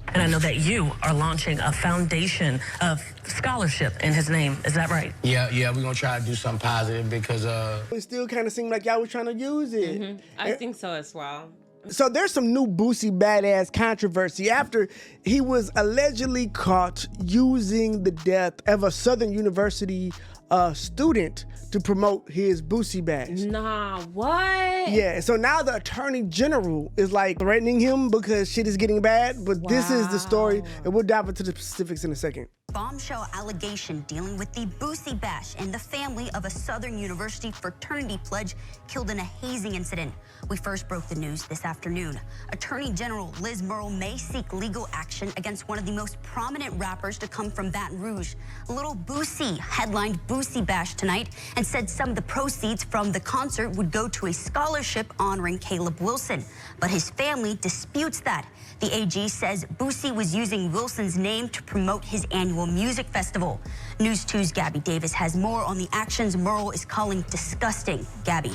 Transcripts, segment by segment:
And I know that you are launching a foundation of scholarship in his name. Is that right? Yeah, we're going to try to do something positive because... It still kind of seemed like y'all was trying to use it. I think so as well. So there's some new Boosie Bad Azz controversy after he was allegedly caught using the death of a Southern University student to promote his Boosie Bash. Nah, what? Yeah, so now the Attorney General is like threatening him because shit is getting bad, but this is the story, and we'll dive into the specifics in a second. Bombshell allegation dealing with the Boosie Bash and the family of a Southern University fraternity pledge killed in a hazing incident. We first broke the news this afternoon. Attorney General Liz Murrill may seek legal action against one of the most prominent rappers to come from Baton Rouge. Little Boosie headlined Boosie Bash tonight and said some of the proceeds from the concert would go to a scholarship honoring Caleb Wilson. But his family disputes that. The AG says Boosie was using Wilson's name to promote his annual music festival. News 2's Gabby Davis has more on the actions Murrill is calling disgusting. Gabby.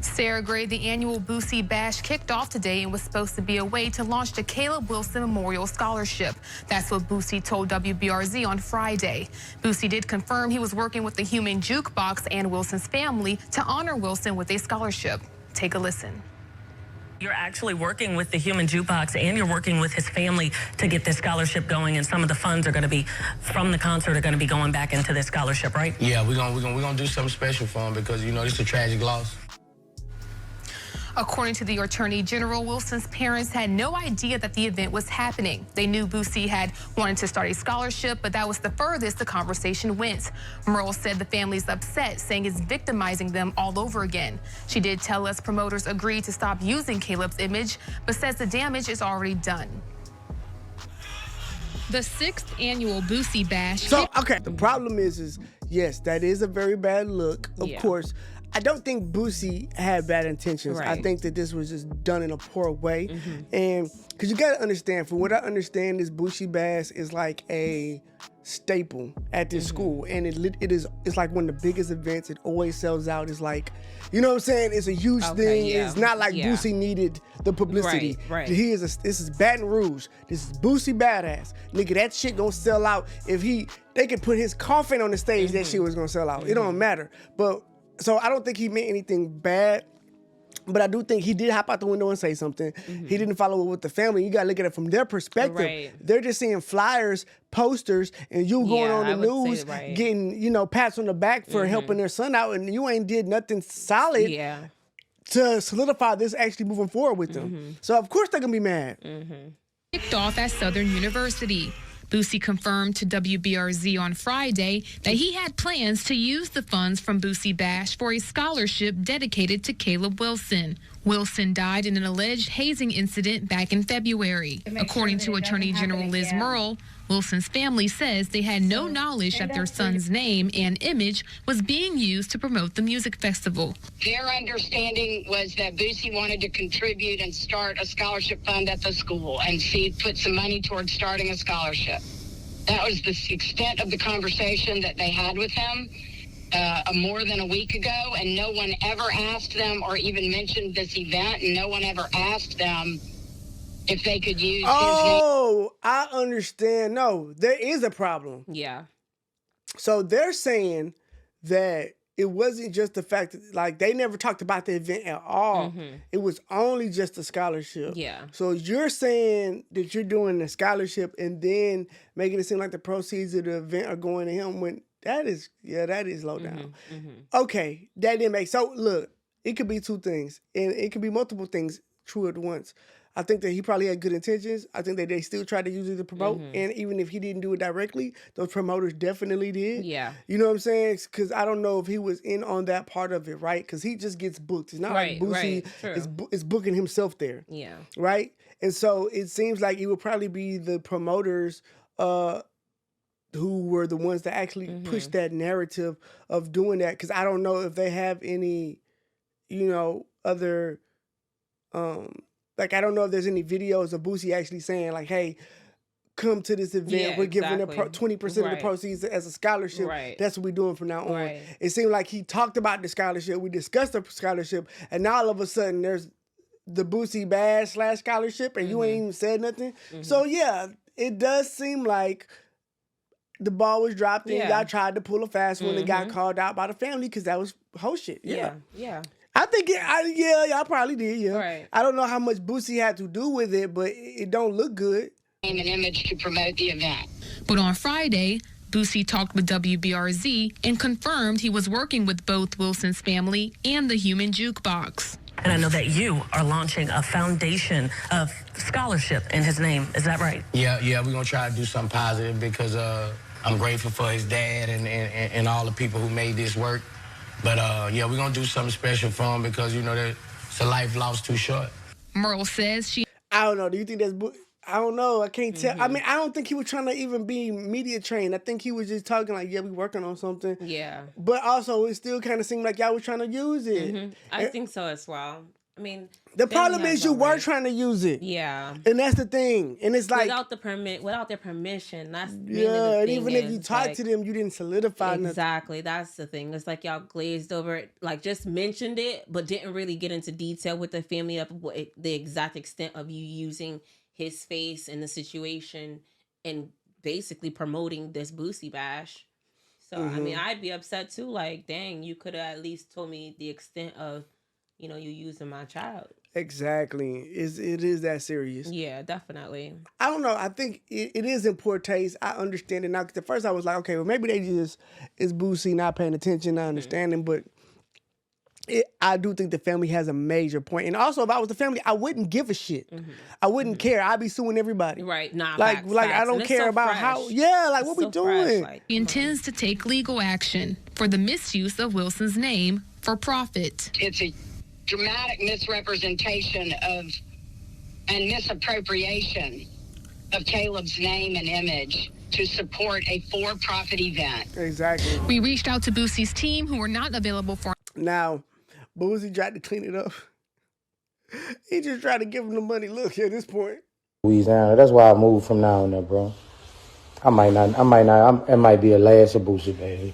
Sarah Gray, the annual Boosie Bash kicked off today and was supposed to be a way to launch the Caleb Wilson Memorial Scholarship. That's what Boosie told WBRZ on Friday. Boosie did confirm he was working with the Human Jukebox and Wilson's family to honor Wilson with a scholarship. Take a listen. You're actually working with the Human Jukebox and you're working with his family to get this scholarship going, and some of the funds are going to be from the concert are going to be going back into this scholarship, right? Yeah, we're gonna do something special for him because, you know, it's a tragic loss. According to the Attorney General, Wilson's parents had no idea that the event was happening. They knew Boosie had wanted to start a scholarship, but that was the furthest the conversation went. Murrill said the family's upset, saying it's victimizing them all over again. She did tell us promoters agreed to stop using Caleb's image, but says the damage is already done. The 6th annual Boosie Bash. So, okay, the problem is yes, that is a very bad look, of course. I don't think Boosie had bad intentions. I think that this was just done in a poor way. And because you got to understand, from what I understand, this Boosie Bash is like a staple at this school. And it's like one of the biggest events. It always sells out. It's like, you know what I'm saying? It's a huge thing. It's not like Boosie needed the publicity. This is Baton Rouge. This is Boosie Bad Azz. Nigga, that shit gonna sell out. If they could put his coffin on the stage, that shit was gonna sell out. It don't matter. So I don't think he meant anything bad, but I do think he did hop out the window and say something. He didn't follow it with the family. You gotta look at it from their perspective. They're just seeing flyers, posters, and you going on the news, getting, you know, pats on the back for helping their son out, and you ain't did nothing solid to solidify this actually moving forward with them. So of course they're gonna be mad. Kicked off at Southern University. Boosie confirmed to WBRZ on Friday that he had plans to use the funds from Boosie Bash for a scholarship dedicated to Caleb Wilson. Wilson died in an alleged hazing incident back in February. According to Attorney General Liz Murrill, Wilson's family says they had no knowledge that their son's name and image was being used to promote the music festival. Their understanding was that Boosie wanted to contribute and start a scholarship fund at the school and put some money towards starting a scholarship. That was the extent of the conversation that they had with him more than a week ago, and no one ever asked them or even mentioned this event, and no one ever asked them if they could use his name. Oh, I understand. No, there is a problem. So they're saying that it wasn't just the fact that, like, they never talked about the event at all. It was only just a scholarship. So you're saying that you're doing a scholarship and then making it seem like the proceeds of the event are going to him when that is low down. Okay, that didn't make, so look, it could be two things, and it could be multiple things true at once. I think that he probably had good intentions. I think that they still tried to use it to promote. And even if he didn't do it directly, those promoters definitely did. You know what I'm saying? Because I don't know if he was in on that part of it, right? Because he just gets booked. It's not like Boosie is booking himself there. Right? And so it seems like it would probably be the promoters who were the ones that actually pushed that narrative of doing that. Because I don't know if they have any, you know, other... like, I don't know if there's any videos of Boosie actually saying, like, hey, come to this event. We're giving them 20% of the proceeds as a scholarship. That's what we're doing from now on. It seemed like he talked about the scholarship. We discussed the scholarship. And now all of a sudden there's the Boosie Bash / scholarship, and you ain't even said nothing. So yeah, it does seem like the ball was dropped and y'all tried to pull a fast one and got called out by the family because that was whole shit. Yeah. I think y'all probably did. Yeah. Right. I don't know how much Boosie had to do with it, but it don't look good. An image to promote the event. But on Friday, Boosie talked with WBRZ and confirmed he was working with both Wilson's family and the Human Jukebox. And I know that you are launching a foundation of scholarship in his name. Is that right? Yeah, we're going to try to do something positive because I'm grateful for his dad and all the people who made this work. But, yeah, we're going to do something special for him because, you know, it's a life lost too short. Merle says she... I don't know. Do you think that's... I don't know. I can't tell. I mean, I don't think he was trying to even be media trained. I think he was just talking like, yeah, we working on something. Yeah. But also, it still kind of seemed like y'all was trying to use it. I think so as well. I mean, the problem is you were trying to use it. Yeah. And that's the thing. And it's like without their permission. That's yeah. And even if you talked to them, you didn't solidify nothing. Exactly. That's the thing. It's like y'all glazed over it, like just mentioned it, but didn't really get into detail with the family of the exact extent of you using his face in the situation and basically promoting this Boosie Bash. So I mean, I'd be upset too. Like, dang, you could have at least told me the extent of, you know, you using my child. Exactly. It is that serious. Yeah, definitely. I don't know. I think it is in poor taste. I understand it now. Because at first I was like, okay, well, maybe they just, it's Boosie not paying attention, not understanding. But I do think the family has a major point. And also, if I was the family, I wouldn't give a shit. I wouldn't care. I'd be suing everybody. Right. Nah, like I don't care about how, like, what we doing? Like, he intends to take legal action for the misuse of Wilson's name for profit. It's a dramatic misrepresentation of and misappropriation of Caleb's name and image to support a for-profit event. Exactly. We reached out to Boosie's team who were not available for... Now, Boosie tried to clean it up. He just tried to give him the money. Look, at this point. Louisiana. That's why I moved from now on there, bro. It might be the last of Boosie Bash.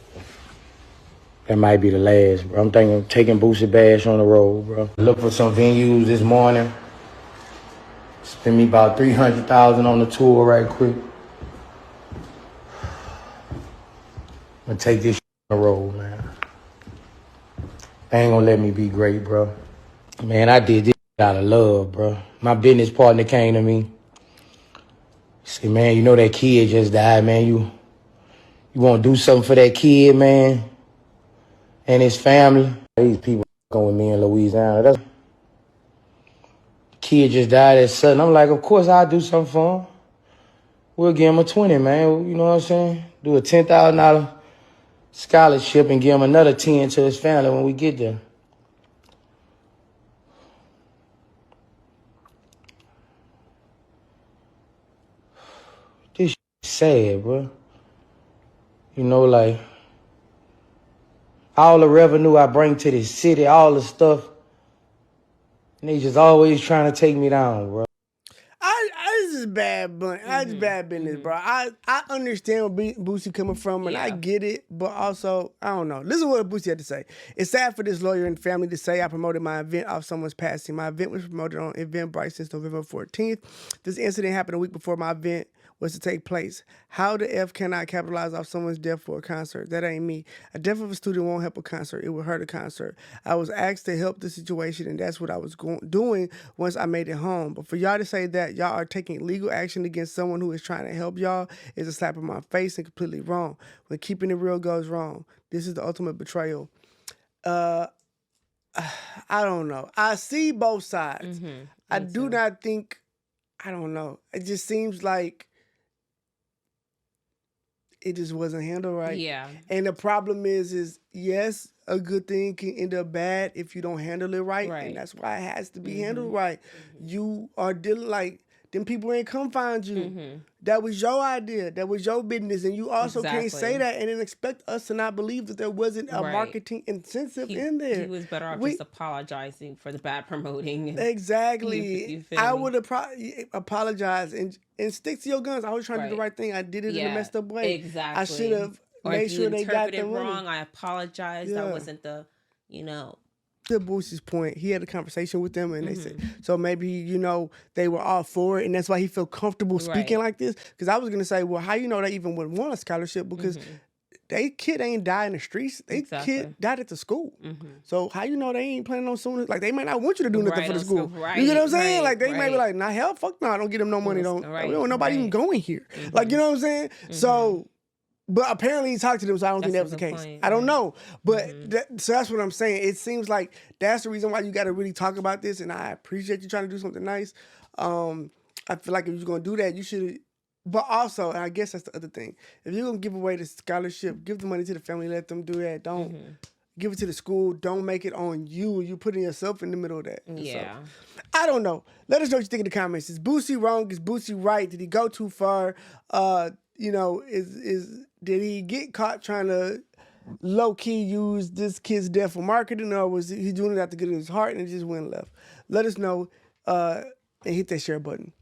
That might be the last, bro. I'm thinking of taking Boosie Bash on the road, bro. Look for some venues this morning. Spend me about $300,000 on the tour right quick. I'm gonna take this on the road, man. They ain't gonna let me be great, bro. Man, I did this out of love, bro. My business partner came to me. He said, man, you know that kid just died, man. You want to do something for that kid, man, and his family? These people going with me in Louisiana. The kid just died at sudden. I'm like, of course I'll do something for him. We'll give him a 20, man. You know what I'm saying? Do a $10,000 scholarship and give him another 10 to his family when we get there. This sad, bro. You know, like, all the revenue I bring to this city, all the stuff, and they just always trying to take me down, bro. This is bad, but that's bad business, bro. I understand where Boosie coming from, and I get it, but also, I don't know. This is what Boosie had to say. It's sad for this lawyer and family to say I promoted my event off someone's passing. My event was promoted on Eventbrite since November 14th. This incident happened a week before my event was to take place. How the F can I capitalize off someone's death for a concert? That ain't me. A death of a student won't help a concert. It will hurt a concert. I was asked to help the situation, and that's what I was doing once I made it home. But for y'all to say that y'all are taking legal action against someone who is trying to help y'all is a slap in my face and completely wrong. When keeping it real goes wrong, this is the ultimate betrayal. I don't know. I see both sides. I do not think, I don't know. It just seems like it just wasn't handled right. Yeah. And the problem is yes, a good thing can end up bad if you don't handle it right. And that's why it has to be handled right. You are dealing like, them people ain't come find you. That was your idea. That was your business. And you also can't say that and then expect us to not believe that there wasn't a marketing incentive in there. He was better off just apologizing for the bad promoting. Exactly. I would have apologized and stick to your guns. I was trying to do the right thing. I did it in a messed up way. Exactly. I should have made sure they got the wrong. money. I apologize. That wasn't the, to Boosie's point, he had a conversation with them, and they said, so maybe, you know, they were all for it, and that's why he felt comfortable speaking like this. Because I was going to say, well, how you know they even would want a scholarship? Because they kid ain't died in the streets. They kid died at the school. So how you know they ain't planning on soon? Like, they might not want you to do nothing for the school. You know what I'm saying? Like, they might be like, nah, hell, fuck no, don't get them no money. We don't want nobody even going here. Like, you know what I'm saying? So... But apparently he talked to them, so I don't think that was the case. I don't know. But so that's what I'm saying. It seems like that's the reason why you got to really talk about this, and I appreciate you trying to do something nice. I feel like if you're going to do that, you should... But also, and I guess that's the other thing, if you're going to give away the scholarship, give the money to the family, let them do that. Don't give it to the school. Don't make it on you. You're putting yourself in the middle of that. Yeah. So, I don't know. Let us know what you think in the comments. Is Boosie wrong? Is Boosie right? Did he go too far? You know, did he get caught trying to low-key use this kid's death for marketing, or was he doing it out to get in his heart and it just went left? Let us know and hit that share button.